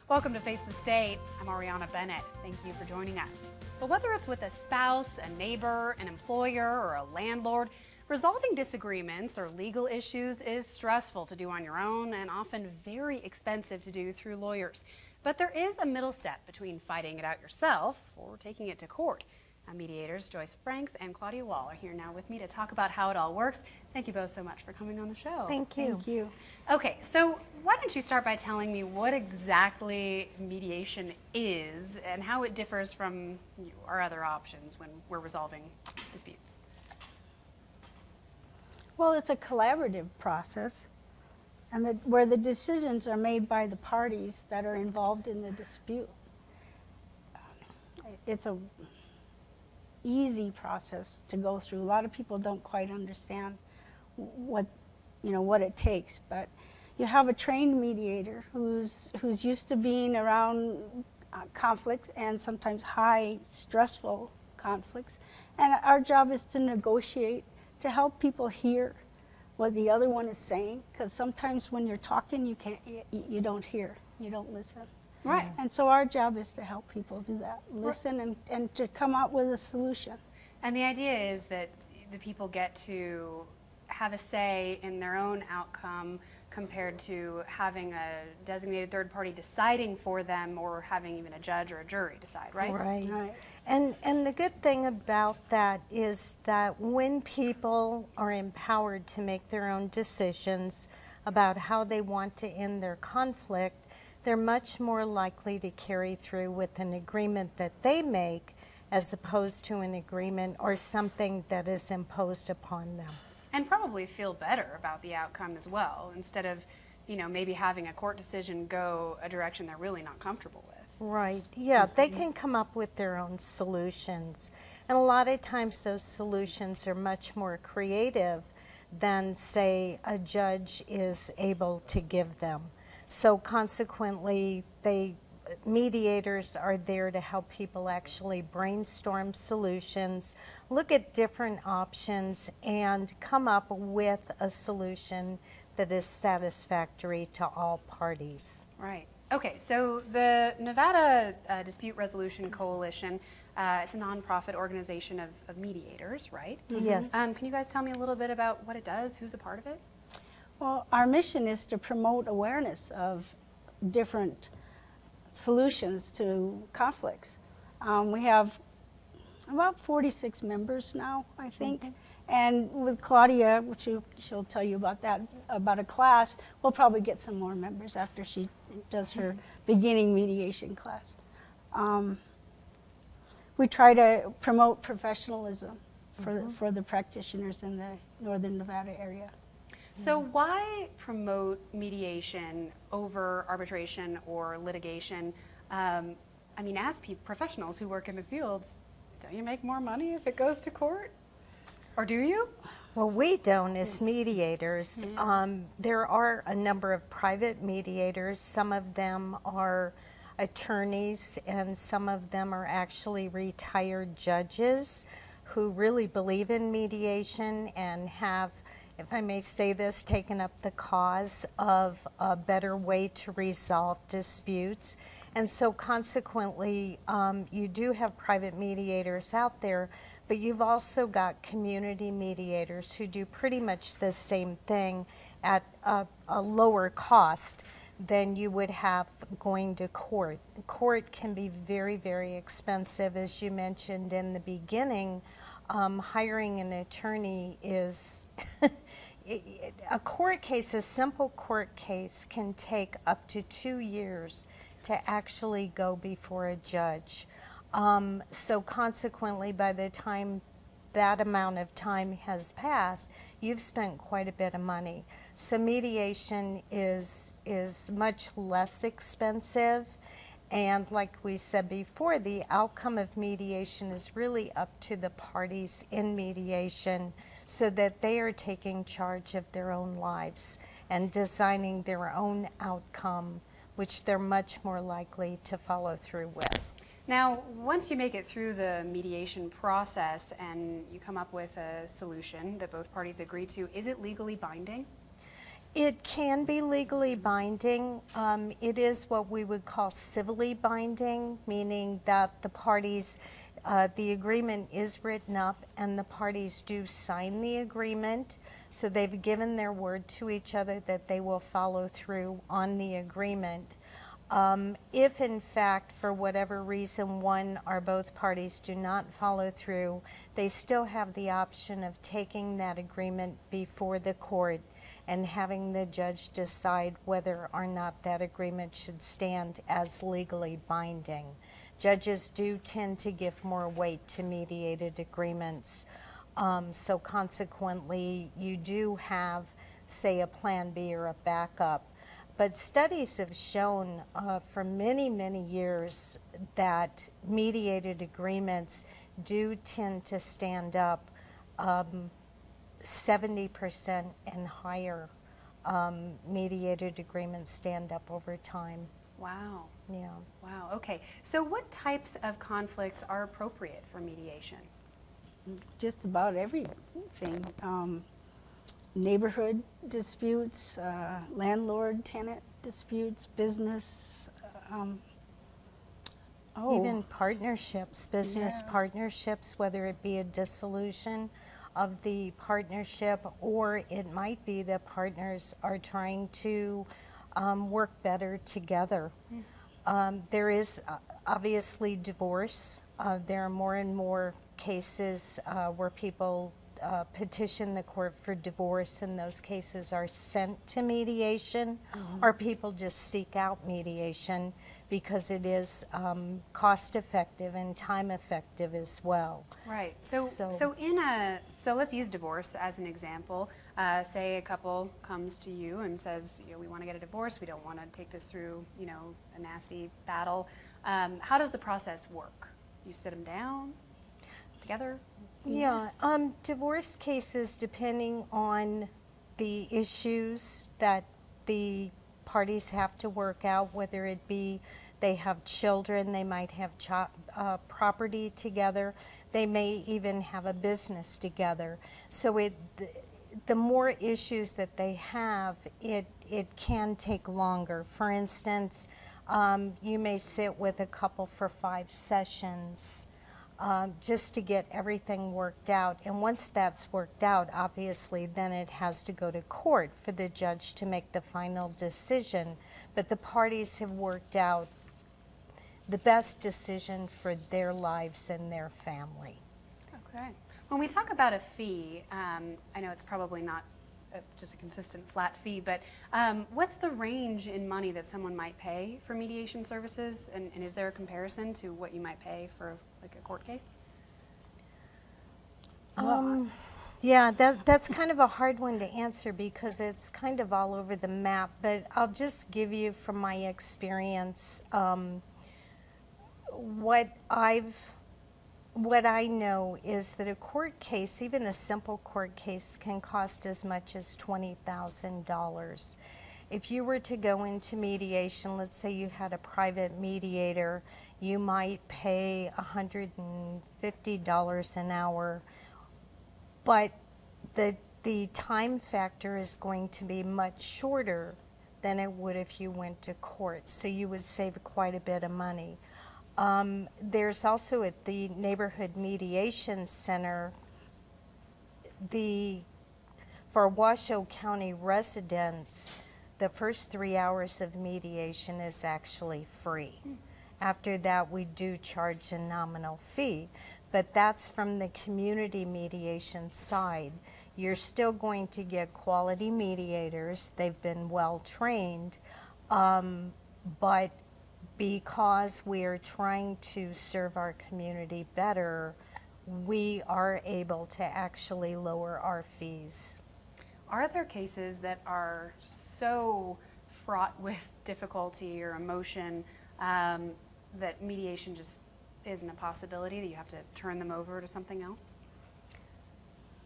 Welcome to Face the State. I'm Ariana Bennett. Thank you for joining us. But whether it's with a spouse, a neighbor, an employer, or a landlord, resolving disagreements or legal issues is stressful to do on your own and often very expensive to do through lawyers. But there is a middle step between fighting it out yourself or taking it to court. Mediators Joyce Franks and Claudia Wall are here now with me to talk about how it all works. Thank you both so much for coming on the show. Thank you. Thank you. Okay, so why don't you start by telling me what exactly mediation is and how it differs from our other options when we're resolving disputes? Well, it's a collaborative process, and where the decisions are made by the parties that are involved in the dispute. It's a easy process to go through. A lot of people don't quite understand what it takes, but you have a trained mediator who's used to being around conflicts and sometimes high stressful conflicts, and our job is to negotiate, to help people hear what the other one is saying, because sometimes when you're talking you don't hear, you don't listen. Right. And so our job is to help people do that, listen and to come up with a solution. And the idea is that the people get to have a say in their own outcome compared to having a designated third party deciding for them or having even a judge or a jury decide, right? Right. And the good thing about that is that when people are empowered to make their own decisions about how they want to end their conflict, they're much more likely to carry through with an agreement that they make as opposed to an agreement or something that is imposed upon them. And probably feel better about the outcome as well, instead of, maybe having a court decision go a direction they're really not comfortable with. Right, yeah, they can come up with their own solutions. And a lot of times those solutions are much more creative than, say, a judge is able to give them. So consequently, mediators are there to help people actually brainstorm solutions, look at different options, and come up with a solution that is satisfactory to all parties. Right. Okay, so the Nevada Dispute Resolution Coalition, it's a nonprofit organization of mediators, right? Yes. Can you guys tell me a little bit about what it does, who's a part of it? Well, our mission is to promote awareness of different solutions to conflicts. We have about 46 members now, I think. Mm-hmm. And with Claudia, which she'll tell you about that, about a class, we'll probably get some more members after she does her beginning mediation class. We try to promote professionalism for the practitioners in the Northern Nevada area. So why promote mediation over arbitration or litigation? As professionals who work in the fields, don't you make more money if it goes to court? Or do you? Well, we don't as mediators. There are a number of private mediators. Some of them are attorneys, and some of them are actually retired judges who really believe in mediation and have, if I may say this, taken up the cause of a better way to resolve disputes. And so consequently, you do have private mediators out there, but you've also got community mediators who do pretty much the same thing at a lower cost than you would have going to court. Court can be very, very expensive, as you mentioned in the beginning. Hiring an attorney is a court case, a simple court case, can take up to 2 years to actually go before a judge. So consequently, by the time that amount of time has passed, you've spent quite a bit of money. So mediation is much less expensive. And like we said before, the outcome of mediation is really up to the parties in mediation so that they are taking charge of their own lives and designing their own outcome, which they're much more likely to follow through with. Now, once you make it through the mediation process and you come up with a solution that both parties agree to, is it legally binding? It can be legally binding. It is what we would call civilly binding, meaning that the parties, the agreement is written up and the parties do sign the agreement. So they've given their word to each other that they will follow through on the agreement. If in fact, for whatever reason, one or both parties do not follow through, they still have the option of taking that agreement before the court and having the judge decide whether or not that agreement should stand as legally binding. Judges do tend to give more weight to mediated agreements. So consequently, you do have, say, a plan B or a backup. But studies have shown for many, many years that mediated agreements do tend to stand up 70% and higher. Mediated agreements stand up over time. Wow. Yeah. Wow. Okay. So what types of conflicts are appropriate for mediation? Just about everything. Neighborhood disputes, landlord-tenant disputes, business. Even partnerships, business partnerships, whether it be a dissolution of the partnership or it might be that partners are trying to work better together. There is obviously divorce. There are more and more cases where people petition the court for divorce, and those cases are sent to mediation, or people just seek out mediation because it is cost effective and time effective as well. Right. So let's use divorce as an example. Say a couple comes to you and says, we want to get a divorce. We don't want to take this through, a nasty battle. How does the process work? You sit them down together? Yeah, divorce cases, depending on the issues that the parties have to work out, whether it be they have children, they might have property together, they may even have a business together. So the more issues that they have, it can take longer. For instance, you may sit with a couple for 5 sessions. Just to get everything worked out. And once that's worked out, obviously, then it has to go to court for the judge to make the final decision. But the parties have worked out the best decision for their lives and their family. Okay. When we talk about a fee, I know it's probably not just a consistent flat fee, but what's the range in money that someone might pay for mediation services? And is there a comparison to what you might pay for like a court case? Yeah, that's kind of a hard one to answer because it's kind of all over the map, but I'll just give you from my experience what I know is that a court case, even a simple court case, can cost as much as $20,000. If you were to go into mediation, let's say you had a private mediator, you might pay $150 an hour, but the time factor is going to be much shorter than it would if you went to court, so you would save quite a bit of money. There's also at the Neighborhood Mediation Center, for Washoe County residents, the first 3 hours of mediation is actually free. After that, we do charge a nominal fee, but that's from the community mediation side. You're still going to get quality mediators. They've been well trained, but because we're trying to serve our community better, we are able to actually lower our fees. Are there cases that are so fraught with difficulty or emotion that mediation just isn't a possibility, that you have to turn them over to something else?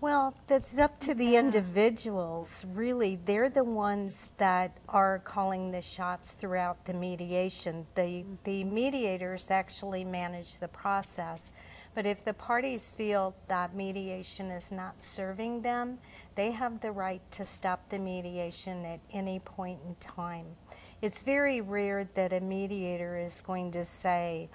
Well, that's up to the individuals. Really, they're the ones that are calling the shots throughout the mediation. The mediators actually manage the process. But if the parties feel that mediation is not serving them, they have the right to stop the mediation at any point in time. It's very rare that a mediator is going to say,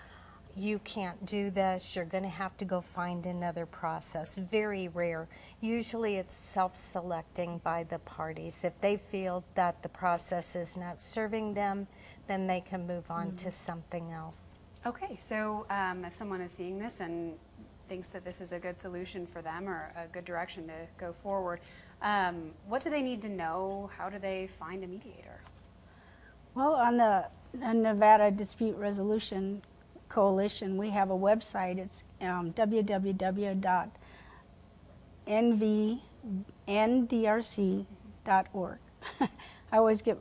you can't do this, you're going to have to go find another process. Very rare. Usually it's self-selecting by the parties. If they feel that the process is not serving them, then they can move on to something else. Okay, so if someone is seeing this and thinks that this is a good solution for them or a good direction to go forward, what do they need to know? How do they find a mediator? Well, on the Nevada Dispute Resolution Coalition, we have a website. It's www.nvndrc.org. I always get,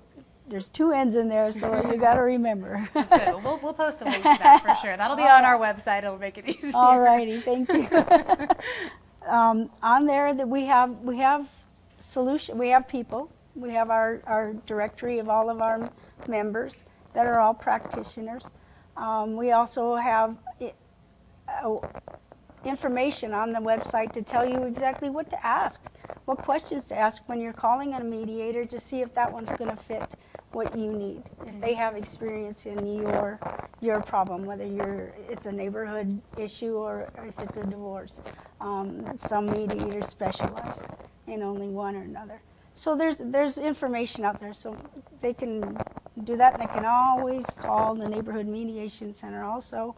there's two N's in there, so you got to remember. That's good. We'll post a link to that for sure. That'll be on our website. It'll make it easier. All righty, thank you. On there, that we have solution. We have people. We have our directory of all of our members that are all practitioners. We also have information on the website to tell you exactly what to ask, what questions to ask when you're calling on a mediator to see if that one's going to fit what you need. If they have experience in your problem, whether it's a neighborhood issue or if it's a divorce. Some mediators specialize in only one or another. So there's information out there, so they can do that. They can always call the Neighborhood Mediation Center also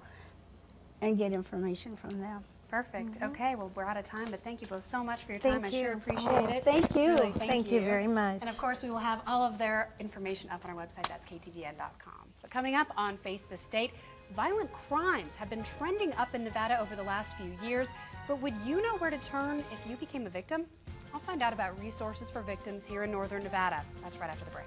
and get information from them. Perfect. Okay, well, we're out of time, but thank you both so much for your time. Thank I sure you. appreciate it. Thank you. Really, Thank you very much. And of course, we will have all of their information up on our website. That's ktvn.com. But coming up on Face the State, violent crimes have been trending up in Nevada over the last few years. But would you know where to turn if you became a victim? I'll find out about resources for victims here in Northern Nevada. That's right after the break.